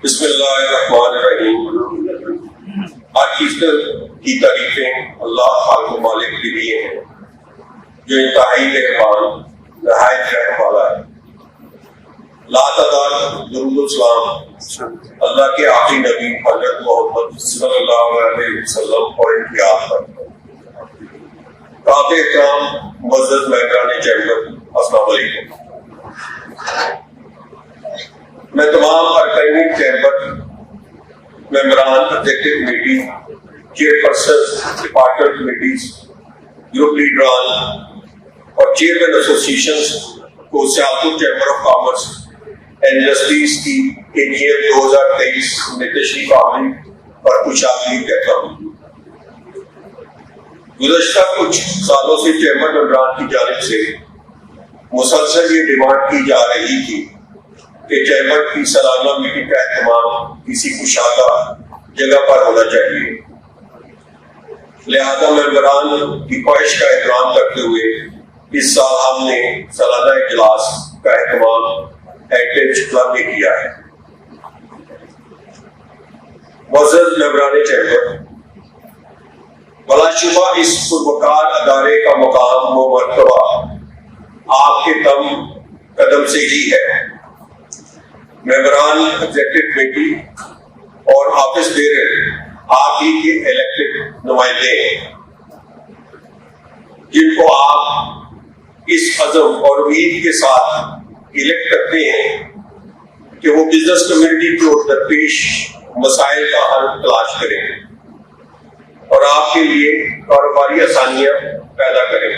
बिस्मिल्लाहिर्रहमानिर्रहीम। आज ईस्टर की तारीफें अल्लाह खालिक मालिक के लिए हैं जो इंतहाई मेहरबान नहायत रहम वाला है। लातादार दुरूद सलाम अल्लाह के आखिरी नबी हज़रत मोहम्मद सल्लल्लाहु अलैहि वसल्लम और इनकी आल पर। काफ़ी इकराम मुअज़्ज़ज़ मेहरान चैम्बर, अस्सलाम वालेकुम। मैं तमाम अरकाइन चैम्बर, मेंबरान, executive committee, chairperson, department committees, group लीडरान और चेयरमैन एसोसिएशंस को Sialkot chamber of commerce and industries की AGM 2023 में तशरीफ आमदी और खुशामदीद कहता हूँ। गुज़श्ता कुछ सालों से चैम्बर मेंबरान की जानिब से मुसलसल ये डिमांड की जा रही थी कि चैम्बर की सालाना मीटिंग का एहतमाम किसी कुशादा जगह पर होना चाहिए। लिहाजा मेंबरान की ख्वाहिश का एहतराम करते हुए इस साल हमने सालाना इजलास का एहतमाम हेरिटेज क्लब में किया है। मुअज़्ज़ज़ मेंबरान चैम्बर, बलाशुबा इस पुरवकार अदारे का मकाम व मर्तबा आपके कदम से ही है। मेंबरान, एग्जीक्यूटिव कमेटी और ऑफिस बेरर आप ही के इलेक्टेड नुमाइंदे हैं, जिनको आप इस अज़म और उम्मीद के साथ इलेक्ट करते हैं कि वो बिजनेस कम्युनिटी को दरपेश मसाइल का हल तलाश करें और आपके लिए कारोबारी आसानियां पैदा करें।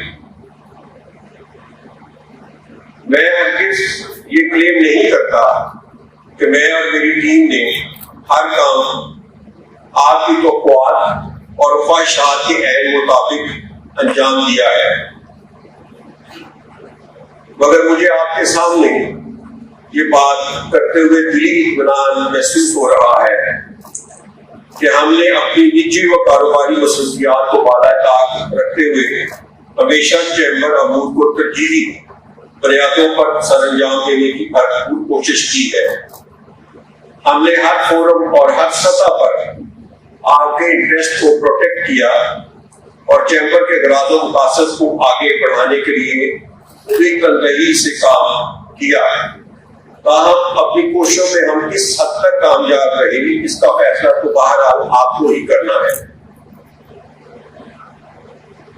मैं हरगिज़ ये क्लेम नहीं करता कि मैं और मेरी टीम ने हर काम आपकी तवक्कुआत और ख्वाहिशात के ऐन मुताबिक अंजाम दिया है, मगर मुझे आपके सामने ये बात करते हुए दिली इत्मीनान महसूस हो रहा है कि हमने अपनी निजी व कारोबारी मसरूफियात को बालाताक रखते हुए हमेशा चैम्बर अमूर को तरजीही बुनियादों पर सरअंजाम देने की भरपूर कोशिश की है। हमने हर फोरम और हर सतह पर आपके इंटरेस्ट को प्रोटेक्ट किया और चैम्बर के गराज़ो मकासद को आगे बढ़ाने के लिए पूरी तनदेही से काम किया। ताहम अपनी कोशिशों में हम किस हद तक कामयाब रहे, इसका फैसला तो बहरहाल आपको ही करना है।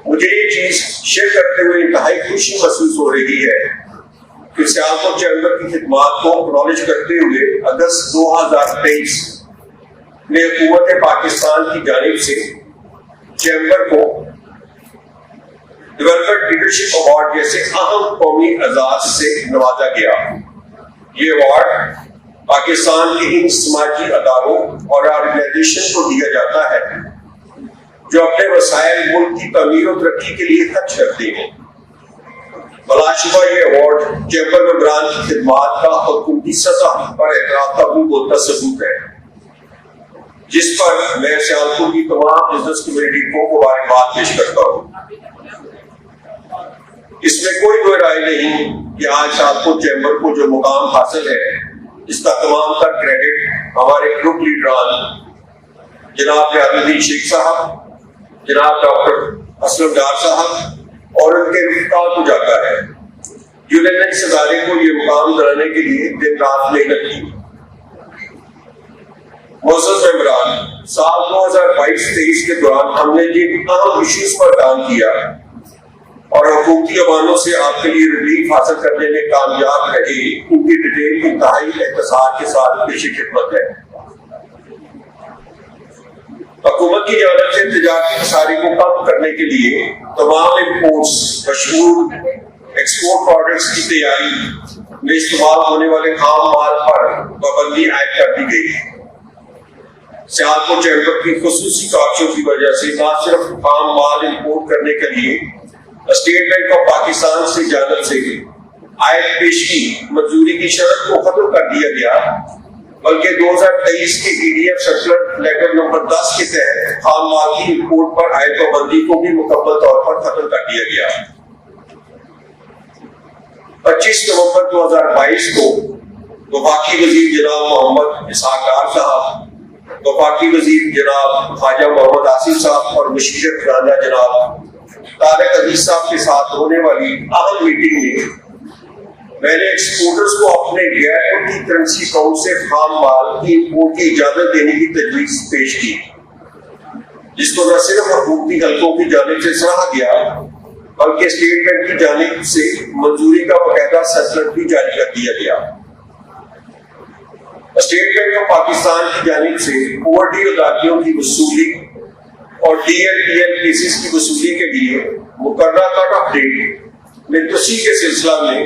मुझे ये चीज शेयर करते हुए इंतहाई खुशी महसूस हो रही है कि सियालकोट चैम्बर की खिदमात को एक्नॉलेज करते हुए अगस्त 2023 में हुकूमत पाकिस्तान की जानिब से चैम्बर को डेवलपमेंट लीडरशिप अवार्ड जैसे अहम कौमी एजाज से नवाजा गया। ये अवार्ड पाकिस्तान के इन समाजी अदारों और ऑर्गेनाइजेशन को दिया जाता है जो अपने वसाइल मुल्क की तमीर और तरक्की के लिए खर्च करते हैं। बलाशुबा ये अवार्ड चैम्बर मेंबरान की खिदमात का हुकूमती सतह पर एतराफ का बोलता सबूत है, जिस पर मैं सियालकोट की तमाम बिजनेस कम्युनिटी को मुबारकबाद पेश करता हूँ। इसमें कोई दो राय नहीं कि आज सियालकोट चैम्बर को जो मुकाम हासिल है, इसका तमाम तर क्रेडिट हमारे ग्रुप लीडरान जनाब रियाजुद्दीन शेख साहब, जनाब डॉक्टर असलम डार साहब और उनके रिफ्तार को जाता है, जिन्होंने इस इदारे को ये मुकाम दिलाने के लिए दिन रात मेहनत की। मुअज़्ज़ज़ मेंबरान, साल 2022-23 के दौरान हमने जिन अहम इश्यूज पर काम किया और हुकूमती अवानों से आपके लिए रिलीफ हासिल करने में कामयाब रहे, उनकी डिटेल इंतहाई एहतसाब के साथ पेश खिदमत है। हुकूमत की जानिब से तिजारती खसारे को कम करने के लिए तमाम इम्पोर्ट्स, मशहूर एक्सपोर्ट प्रोडक्ट्स की तैयारी में इस्तेमाल होने वाले खाम माल पर पाबंदी आयद कर दी गई। सियालकोट चैम्बर की खुसूसी कागजों की वजह से न सिर्फ खाम माल इम्पोर्ट करने के लिए स्टेट बैंक ऑफ पाकिस्तान से जानिब से आयद पेशगी मंजूरी की शर्त को खत्म कर दिया गया, बल्कि 2023 के EDF सर्कुलर लेटर नंबर 10 के तहत खाम माल की इम्पोर्ट पर आयद पाबंदी को भी मुकम्मल तौर पर खत्म कर दिया गया। 25 नवंबर 2022 को वफाकी वजीर जनाब मोहम्मद इसहाक डार साहब, वफाकी वजीर जनाब ख्वाजा मोहम्मद आसिफ साहब और वज़ीर खजाना जनाब तारिक अजीज साहब के साथ होने वाली अहम मीटिंग में मैंने एक्सपोर्टर्स को अपने गैर मुल्की करेंसी अकाउंट से खाम माल की इम्पोर्ट की इजाजत देने की तजवीज पेश की, जिसको न सिर्फ हुकूमती हलकों की जानिब से सराहा गया बल्कि स्टेट बैंक की जानिब से मंजूरी का बाकायदा सर्कुलर भी जारी कर दिया गया। स्टेट बैंक ऑफ पाकिस्तान की जानिब से ओवरड्यू अदायगियों की वसूली और DLPL केसेस की वसूली के लिए मुकर्रर कट ऑफ डेट में तोसी के सिलसिला में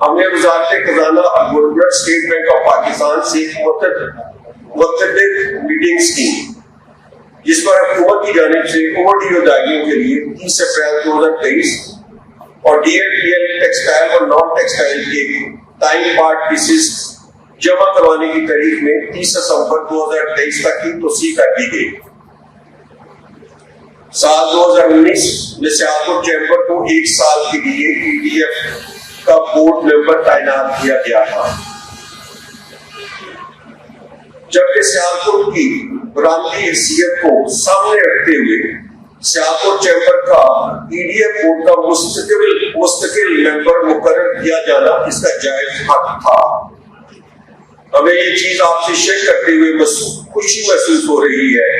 हमने वज़ारत खजाना और governor state bank of Pakistan से मुख्तलिफ मीटिंग्स की, जिस पर हुकूमत की जानिब से ओवरड्यू अदायगियों के लिए 30 अप्रैल 2023 और DLPL टेक्सटाइल और नॉन टेक्सटाइल के टाइम पार्ट केसेस जमा करवाने की तारीख में 30 सितंबर 2023 तक की तोसी कर दी गई। साल 2019 में सियालकोट चैम्बर को 1 साल के लिए PDF का बोर्ड मेंबर तैनात किया गया था, जबकि सियालकोट की बरामदी हैसियत को सामने रखते हुए सियालकोट चैम्बर का PDF बोर्ड का मुस्तकिल मेंबर मुकर्रर किया जाना इसका जायज हक था। हमें ये चीज आपसे शेयर करते हुए खुशी महसूस हो रही है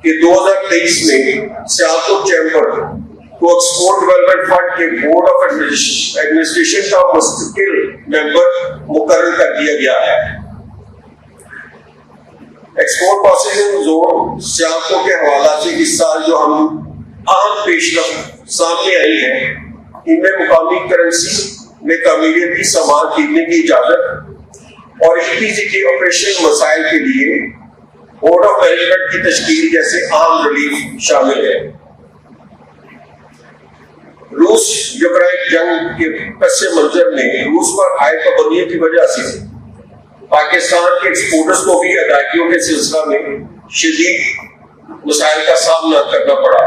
कि 2023 में सियालकोट चैम्बर को एक्सपोर्ट डेवलपमेंट फंड के बोर्ड ऑफ एडमिनिस्ट्रेशन का मुस्तकिल मेंबर मुकर्रर कर दिया गया है। एक्सपोर्ट प्रोसेसिंग जोन सियालकोट के हवाला से इस साल जो हम अहम पेशरफ सामने आई है, इनमें मुकामी करेंसी में तमीरियती सामान खरीदने की इजाजत और EPZ के ऑपरेशन मसाइल के लिए बोर्ड ऑफ मैनेजमेंट की तश्कील जैसे आम रिलीफ शामिल है। रूस यूक्रेन जंग के पस मंजर में रूस पर आयत पाबंदियों की वजह से पाकिस्तान के एक्सपोर्टर्स को भी अदायगियों के सिलसिला में शदीद मसाइल का सामना करना पड़ा।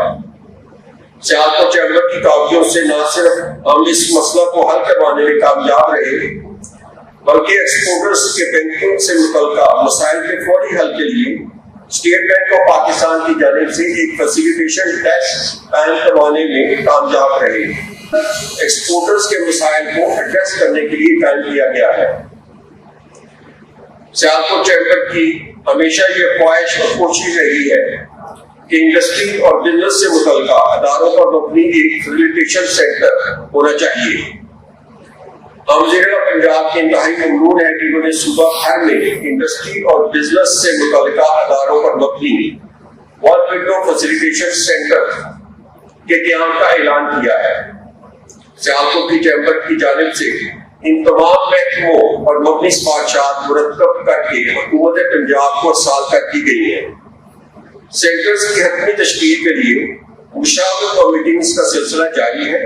सियालकोट चैम्बर की कावियों से न सिर्फ हम इस मसला को हल करवाने में कामयाब रहे बल्कि एक्सपोर्टर्स के बैंकिंग से मुतल्लिका मसाइल के फौरी हल के लिए स्टेट बैंक ऑफ पाकिस्तान की जानिब से एक फैसिलिटेशन डेस्क कायम करवाने में कामयाब रहे। एक्सपोर्टर्स के मसाइल को एड्रेस करने के लिए कायम किया गया है। सियालकोट चैम्बर की हमेशा ये ख्वाहिश और कोशिश रही है कि इंडस्ट्री और बिजनेस से मुतल्लिका अदारों पर मबनी एक फैसिलिटेशन सेंटर होना चाहिए। वज़ीर पंजाब के इंतहाई ममनून है कि उन्होंने सूबा भर में इंडस्ट्री और बिजनेस से मुतल्लिका अदारों पर मबनी वन विंडो फैसिलिटेशन सेंटर के क़याम का ऐलान किया है। सियालकोट की चैम्बर की जानिब से इन तमाम महकमों और मबनी सिफारिशात मुरतब करके हुकूमत पंजाब को साल तक की गई है। सेंटर्स की हतमी तश्कील के लिए मुशावरत और मीटिंग्स का सिलसिला जारी है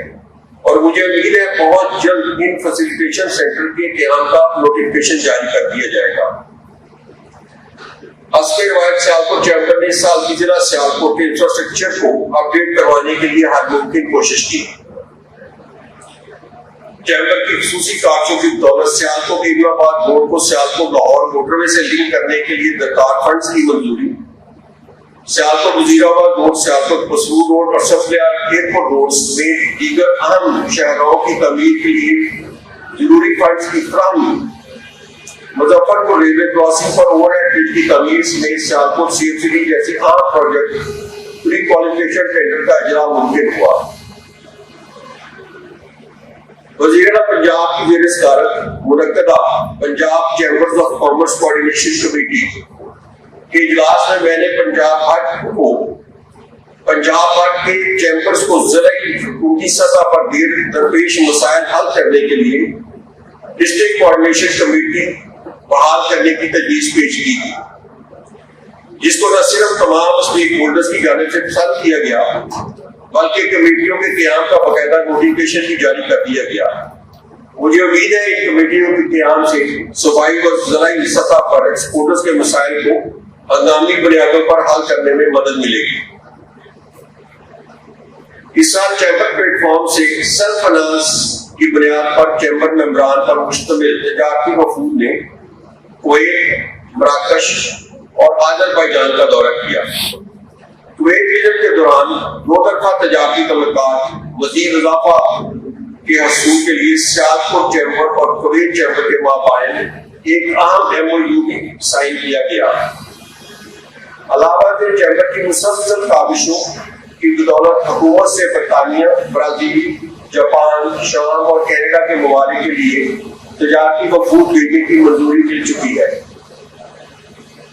और मुझे उम्मीद है बहुत जल्द इन फैसिलिटेशन सेंटर के क़याम का नोटिफिकेशन जारी कर दिया जाएगा। हस्बे रिवायत सियालकोट चैम्बर ने इस साल की जिला सियालकोट के इंफ्रास्ट्रक्चर को अपडेट करवाने के लिए हर मुमकिन कोशिश की। चैम्बर की खुसूसी कागजों की बदौलत सियालकोट इलाहाबाद रोड को सियालकोट लाहौर मोटरवे से लिंक करने के लिए दरकार फंड्स की मंजूरी, सियालकोट वजीराबाद रोड, सियालकोट मसरूर रोड और सफलियार एयरपोर्ट रोड समेत दीगर अहम शहरों की तमीर के लिए जरूरी फंड्स की फराहमी, मुजफ्फरपुर रेलवे क्रॉसिंग पर ओवरहेड ब्रिज की तमीर समेत सियालकोट CFCD जैसे आम प्रोजेक्ट प्री क्वालिफिकेशन टेंडर का इजरा मुमकिन हुआ। वज़ीर पंजाब की ज़ेर सदारत मुनक्कदा Punjab chambers of commerce coordination committee के इजलास में मैंने पंजाब भर के चैम्बर्स को ज़राई हुकूमती सतह पर दरपेश मसाइल हल करने के लिए डिस्ट्रिक्ट कोऑर्डिनेशन कमेटी बहाल करने की तजवीज़ पेश की, जिसको न सिर्फ तमाम स्टेक होल्डर्स की जानिब से पसंद किया गया बल्कि कमेटियों के क़याम का बाकायदा नोटिफिकेशन भी जारी कर दिया गया। मुझे उम्मीद है इन कमेटियों के क़याम से सूबाई व ज़राई सतह पर एक्सपोर्टर्स के मसाइल को हंगामी बुनियादों पर हल करने में मदद मिलेगी। इस साल चैम्बर प्लेटफॉर्म से सेल्फ फाइनेंस की बुनियाद पर चैम्बर मेंबरान पर मुश्तमिल तजारती वफूद ने कुवैत, मराकश और आज़रबाईजान का दौरा किया। कुवैत विजिट के दौरान दो तरफा तजारती तल्लुकात मज़ीद इजाफा के हसूल के लिए सियालकोट चैम्बर और कुवैत चैम्बर के माबैन एक अहम MOU भी साइन किया गया। अलाहाबाद चैम्बर की मुसलसल काविशों की बदौलत हुकूमत से बरतानिया, ब्राजील, जापान, शाम और कनाडा के ममालिक के लिए तजारती वफूद भेजने की मंजूरी मिल चुकी है,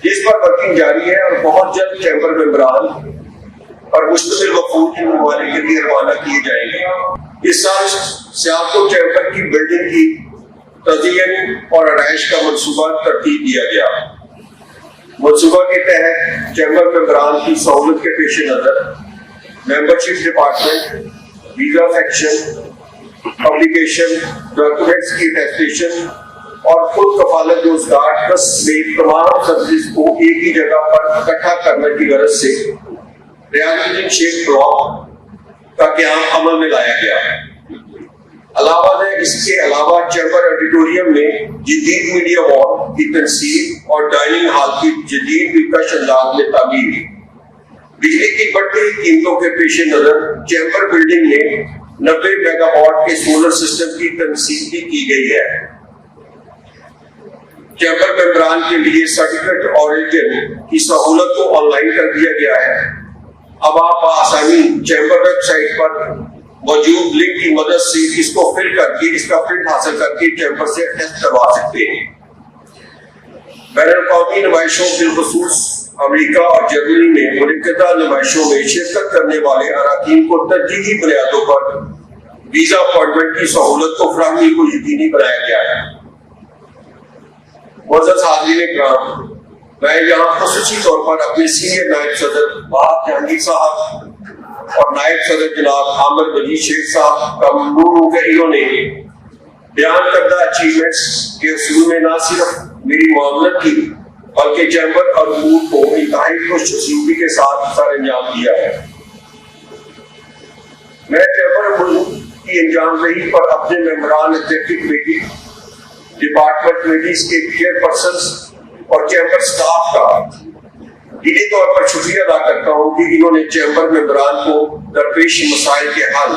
जिस पर वर्किंग जारी है और बहुत जल्द चैम्बर मेंबरान और मुश्तमिल वफूद के ममालिक के लिए रवाना किए जाएंगे। इस साल सियालकोट चैम्बर की बिल्डिंग की तज़यीन और आराइश का मंसूबा तरतीब दिया गया। मंसूबा के तहत चैम्बर मेंबरान की सहूलत के पेश नजर membership department, visa section, publication, documents की अटेस्टेशन और खुद कफालत रोजगार ट्रस्ट समेत तमाम सर्विस को एक ही जगह पर इकट्ठा करने की गरज से रियाजुद्दीन शेख ब्लॉक का क्याम अमल में लाया गया। अलावा इसके अलावा चैम्बर ऑडिटोरियम में जदीद मीडिया वॉल की तनसीब और डाइनिंग हॉल की जदीद दिलकश अंदाज में तामीर, बिजली की बढ़ती कीमतों के पेश नजर चैम्बर बिल्डिंग में 90 मेगावाट के सोलर सिस्टम की तनसीब भी की गई है। चैम्बर मेंबरान के लिए सर्टिफिकेट ऑरिजिन की सहूलत को ऑनलाइन कर दिया गया है। अब आप आसानी चैम्बर वेबसाइट पर मौजूद लिंक की मदद से इसको फिल करके इसका प्रिंट हासिल करके चैम्बर से टेस्ट करवा सकते हैं। बैनुल-अक़वामी नुमाइशों बिलखुसूस अमेरिका और जर्मनी में मुनक्किदा नुमाइशों में शिरकत करने वाले अराकीन को तरजीही बुनियादों पर वीजा अपॉइंटमेंट की सहूलत को फराहमी को यकीनी बनाया गया है। मुअज़्ज़ज़ हाज़रीन-ए-किराम, मैं यहाँ ख़ुसूसी तौर पर अपने सीनियर नायब सदर वहाब जहांगीर साहब और नायब सदर जनाब आमिर मजीद शेख साहब का ममनून हूं कि इन्होंने बयान करदा अचीवमेंट्स के हसूल में न सिर्फ मेरी मामलत की बल्कि चैम्बर और ग्रुप को इंतहाई खुशनसीबी के साथ सर अंजाम दिया है। मैं चैम्बर की अंजामदही पर अपने मेंबरान एग्जीक्यूटिव कमेटी, डिपार्टमेंट कमेटीज के चेयरपर्सन और चैम्बर स्टाफ का दिली तौर पर शुक्रिया अदा करता हूँ कि इन्होंने चैम्बर मेंबरान को दरपेश मसाइल के हल,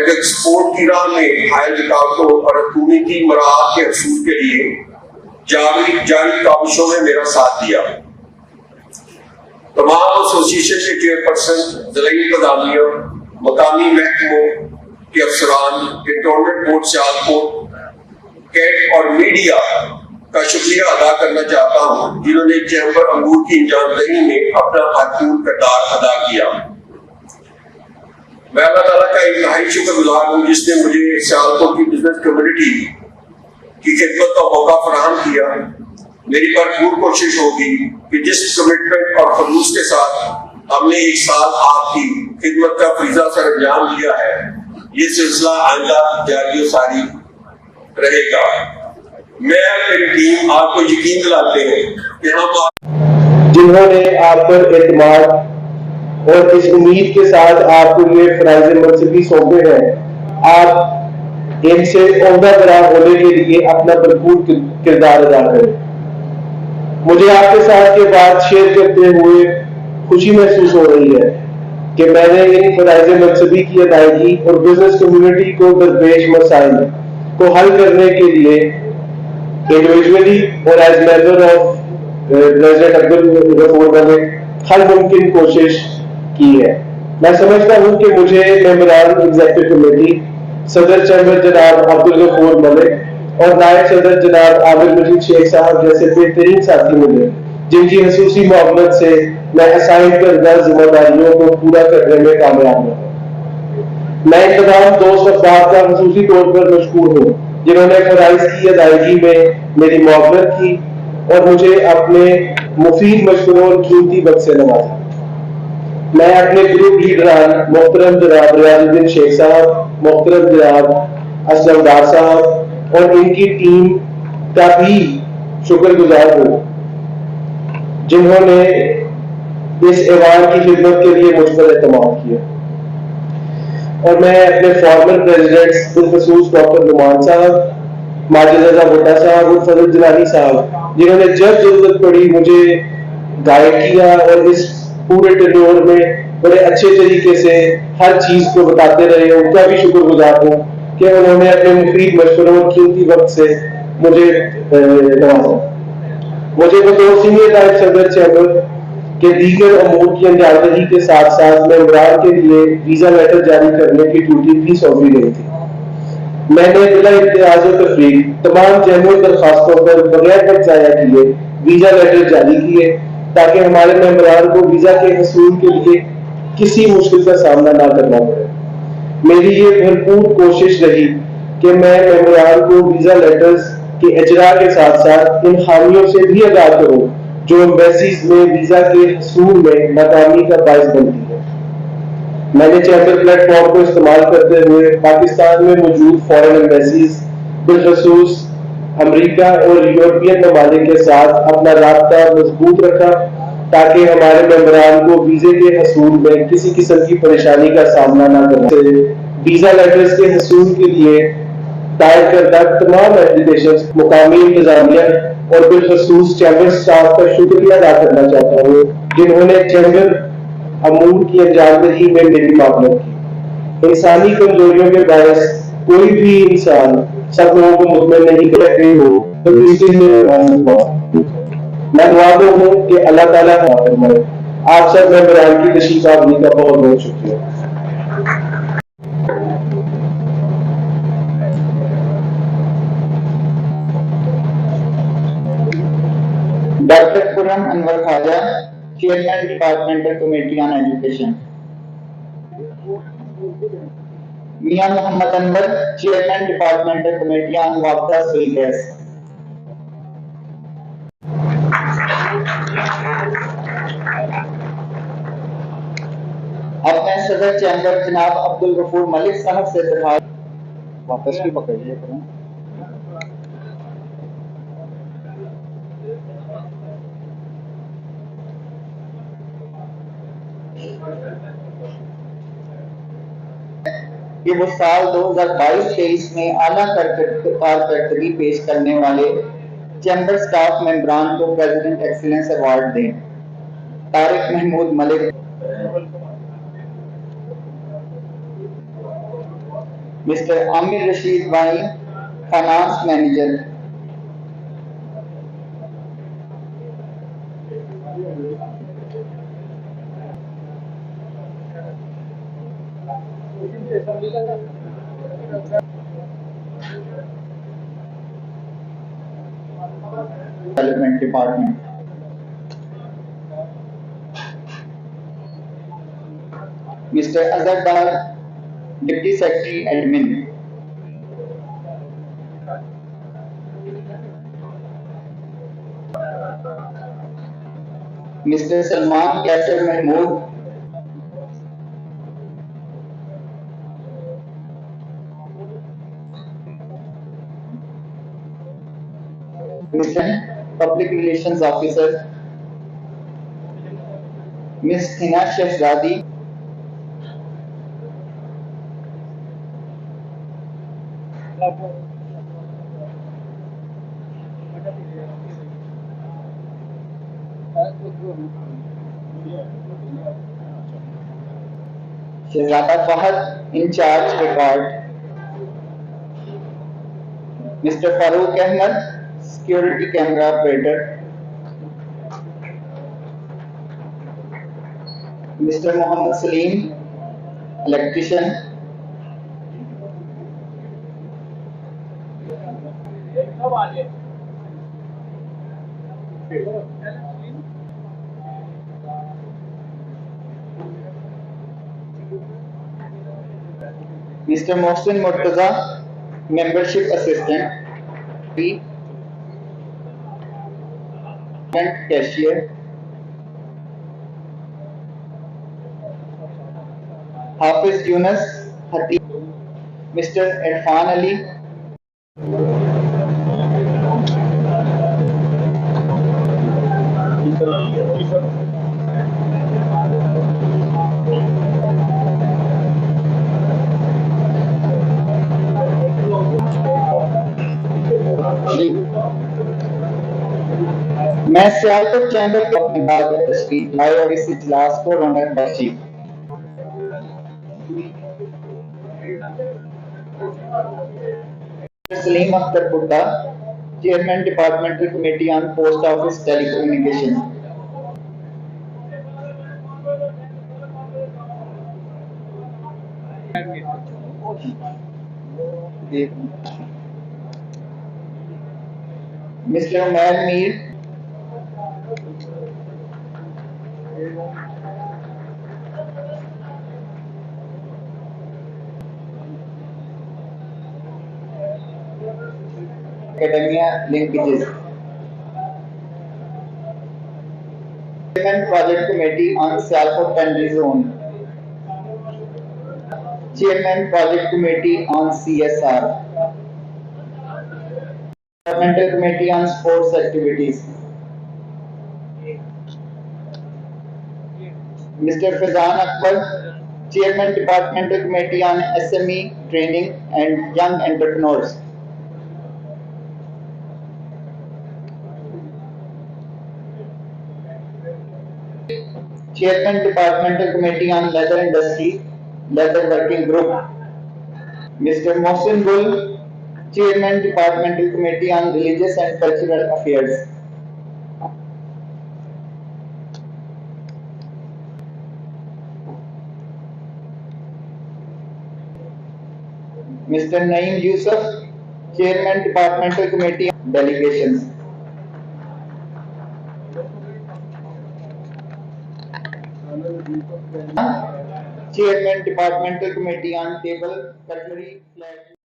एक्सपोर्ट की राह में हायल रुकावटों और हुकूमती मराहत के हसूल के लिए जारी काविशों में मेरा साथ दिया। तमाम एसोसिएशन के चेयरपर्सन, ज़िला इंतज़ामिया, मकामी महकमों के अफसरान, कैंटोनमेंट बोर्ड सियालकोट, कैट और मीडिया का शुक्रिया अदा करना चाहता हूँ जिन्होंने चैम्बर अंगूर की अंजामदही में अपना महत्वपूर्ण किरदार अदा किया। मैं अल्लाह ताला का इंतहाई शुक्रगुजार हूँ जिसने मुझे सियालकोट की बिजनेस कम्युनिटी की खिदमत का मौका फराहम किया। मेरी भरपूर कोशिश होगी कि जिस कमिटमेंट और खलूस के साथ हमने एक साल आपकी खिदमत का फरीजा सर अंजाम दिया है, ये सिलसिला आइंदा जारी सारी रहेगा। मैं और मेरी टीम आपको यकीन दिलाते हैं कि हम जिन्होंने आप पर एतमाद और इस उम्मीद के साथ आपको ये फराइज़ मनसबी सौंपे हैं, आप इनसे ओहदा होने के लिए अपना भरपूर किरदार अदा करें। मुझे आपके साथ ये बात शेयर करते हुए खुशी महसूस हो रही है कि मैंने इन फराइज़ मनसबी की अदायगी और बिजनेस कम्युनिटी को दरपेश मसाइल को हल करने के लिए इंडिविजुअली और as member of president Abdul Ghafoor Malik हर मुमकिन कोशिश की है। मैं समझता हूं कि मुझे मेंबरान एग्जीक्यूटिव कमेटी, सदर चैम्बर जनाब अब्दुल गफूर मलिक और नायब सदर जनाब आमिर मजीद शेख साहब जैसे बेहतरीन साथी मिले जिनकी खसूसी मोहब्बत से मैं असाइन करदा जिम्मेदारियों को पूरा करने में कामयाब रहा। मैं इन तमाम दोस्त अफराद का खसूसी तौर पर मशकूर हूँ जिन्होंने फराइज की अदायगी में मेरी मोहब्बत की और मुझे अपने मुफीद मशवरों और कीमती वक्त से नवाजा। मैं अपने ग्रुप लीडरान मोहतरम जनाब रियाजुद्दीन शेख साहब, मोहतरम जनाब असलम डार साहब और इनकी टीम का भी शुक्रगुजार हूँ जिन्होंने इस ऐवान की खिदमत के लिए मुझ पर एतमाद किया। और मैं अपने फॉर्मर प्रेसिडेंट्स बिलखसूस डॉक्टर नुमान साहब, माजिद रजा भुट्टा साहब और फजल जिलानी साहब, जिन्होंने जब जरूरत पड़ी मुझे गाइड किया और इस पूरे टेन्योर में बड़े अच्छे तरीके से हर चीज को बताते रहे। उनका भी शुक्रगुजार हूँ कि उन्होंने अपने मुफीद मशवरों और कीमती वक्त से मुझे नवाजा। मुझे बतौर सीनियर नायब सदर चैम्बर के दीगर अमूर की अंजामदही के साथ साथ मेंबरान के लिए वीजा लेटर जारी करने की ड्यूटी भी सौंपी गई थी। मैंने बिला इम्तियाज और तफरीक तमाम जैनुअन दरखास्तों पर बगैर वक्त जाया किए वीजा लेटर जारी किए ताकि हमारे मेंबरान को वीजा के हसूल के लिए किसी मुश्किल का सामना ना करना पड़े। मेरी ये भरपूर कोशिश रही कि मैं मेंबरान को वीजा लेटर्स के इजरा के साथ साथ इन खामियों से भी आगाह करूं जो एम्बेसीज में वीजा के हसूल में नाकामी का बायस बनती है। मैंने चैम्बर प्लेटफॉर्म को इस्तेमाल करते हुए पाकिस्तान में मौजूद फॉरेन एम्बेसीज बिलखसूस अमरीका और यूरोपियन ममालिक के साथ अपना राब्ता मजबूत रखा ताकि हमारे मेंबरान को वीजे के हसूल में किसी किस्म की परेशानी का सामना न करना। वीजा लेटर्स के हसूल के लिए दायर करदा तमाम एप्लीकेशन मुकामी इंतजामिया और बिलखसूस चैम्बर स्टाफ का शुक्रिया अदा करना चाहता हूँ जिन्होंने चैम्बर अमूर की अंजामदही में मेरी मामलत की। इंसानी कमजोरियों के बायस कोई भी इंसान सब लोगों को मुतमईन नहीं कर रही हो तो किसी मैं दुआ हूँ कि अल्लाह ताला फरमाए। आप सब मेंबरान की तशरीफ आवरी का बहुत बहुत शुक्रिया। Doctor Khurram Anwar Khawaja, chairman departmental committee on education. Mian Mohammad Anwar, chairman departmental committee on वापदा सुई गैस। अब मैं सदर चैम्बर जनाब अब्दुल गफूर मलिक साहब से दरख्वास्त वापस भी पकड़िए करूं। कि वो साल 2022-23 में आला कारकर्दगी पेश करने वाले चैम्बर स्टाफ मेंबरान को प्रेसिडेंट एक्सीलेंस अवार्ड दें। Tariq Mahmood Malik, mister Aamir Rasheed Y, finance manager, development department, mister Azhar Dar, deputy secretary admin, mister Salman Qaiser Mahmood, mister public relations officer, miss Hina Shahzadi, Shahzada Fahad incharge record, mister Farooq Ahmed security camera operator, mister Mohammad Saleem electrician, mister Mohsin Murtaza membership assistant, cashier, Hafiz Younis Hatib, mister Irfan Ali, मैं Sialkot chamber को अपनी बात तशरीफ लाए और इस इजलास को रौनक बख्शी। Saleem Akhtar Putta, chairman departmental committee on post office telecommunication. Mister Umair Mir, academia linkages. Chairman Project Committee on Sialkot Tendri Zone. Chairman Project Committee on CSR. Governmental Committee on Sports Activities. Mr. Fazan Akbar, Chairman Departmental Committee on SME Training and Young Entrepreneurs. Chairman Departmental Committee on Leather Industry, Leather Working Group. Mr. Mohsin Gul, Chairman Departmental Committee on Religious and Cultural Affairs. Mr. Naeem Yusuf, Chairman Departmental Committee on Delegations. Chairman Departmental Committee on Table, Cutlery, Flat.